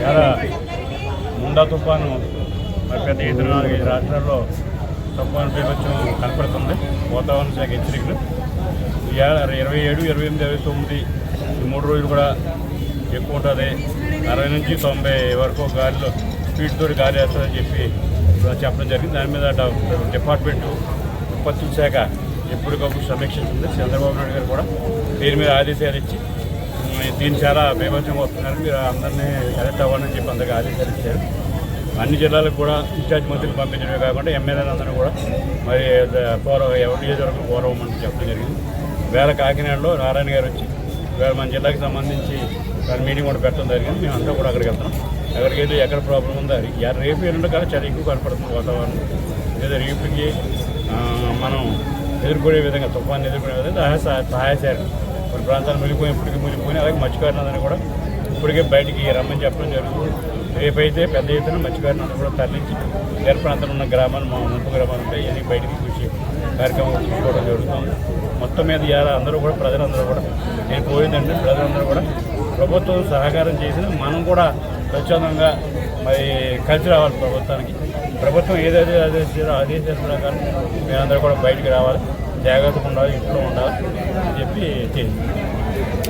చాలా ముండా తుఫాను మరి పెద్ద ఎత్తున 4-5 రాష్ట్రాల్లో తుఫాను బీభత్సం కనపడుతుంది. వాతావరణ శాఖ హెచ్చరికలు 27, 28, 29 ఈ 3 రోజులు కూడా ఎక్కువ ఉంటుంది. 60 నుంచి 90 వరకు గాలిలో స్పీడ్తో గాలి వేస్తుందని చెప్పి చెప్పడం జరిగింది. దాని మీద డిపార్ట్మెంటు విపత్తుల శాఖ ఎప్పటికప్పుడు సమీక్షిస్తుంది. చంద్రబాబు నాయుడు గారు కూడా దీని మీద ఆదేశాలు ఇచ్చి దీన్ని చాలా బీభత్సంగా వస్తున్నారు, మీరు అందరినీ అలర్ట్ అవ్వాలని చెప్పి అందరికీ ఆదేశాలు ఇచ్చారు. అన్ని జిల్లాలకు కూడా ఇన్ఛార్జ్ మంత్రులు పంపించడమే కాకుండా ఎమ్మెల్యేలందరూ కూడా మరి ఎవరి నియోజకవర్గం గౌరవమని చెప్పడం జరిగింది. వేళ కాకినాడలో నారాయణ గారు వచ్చి వేళ మన జిల్లాకి సంబంధించి మీటింగ్ కూడా పెట్టడం జరిగింది. మేము అందరూ కూడా అక్కడికి వెళ్తున్నాం. అక్కడికి వెళ్ళి ఎక్కడ ప్రాబ్లం ఉందో రేపు ఎల్లుండి కానీ చాలా ఎక్కువ కనపడుతుంది వాతావరణం. లేదా రేపుకి మనం ఎదుర్కొనే విధంగా తుఫాన్ని ఎదుర్కొనే విధంగా సహాయ శాఖ కొన్ని ప్రాంతాలు మునిగిపోయి అలాగే మత్స్యకారులందరూ కూడా ఇప్పటికే బయటికి రమ్మని చెప్పడం జరుగుతుంది. రేపైతే పెద్ద ఎత్తున మత్స్యకారులందరూ కూడా తరలించి తీర ప్రాంతంలో ఉన్న గ్రామాలు మా ముంపు గ్రామాలు ఉంటాయి, ఇవన్నీ బయటికి చూసి కార్యక్రమం తీసుకోవడం జరుగుతుంది. మొత్తం మీద ఇవాళ అందరూ కూడా ప్రజలందరూ కూడా నేను పోయిందంటే ప్రజలందరూ కూడా ప్రభుత్వం సహకారం చేసిన మనం కూడా స్వచ్ఛందంగా మరి కలిసి రావాలి ప్రభుత్వానికి. ప్రభుత్వం ఏదైతే ఆదేశాల ప్రకారం మేమందరూ కూడా బయటికి రావాలి, జాగ్రత్తగా ఉండాలి, ఇంట్లో ఉండాలి అని చెప్పి చేసింది.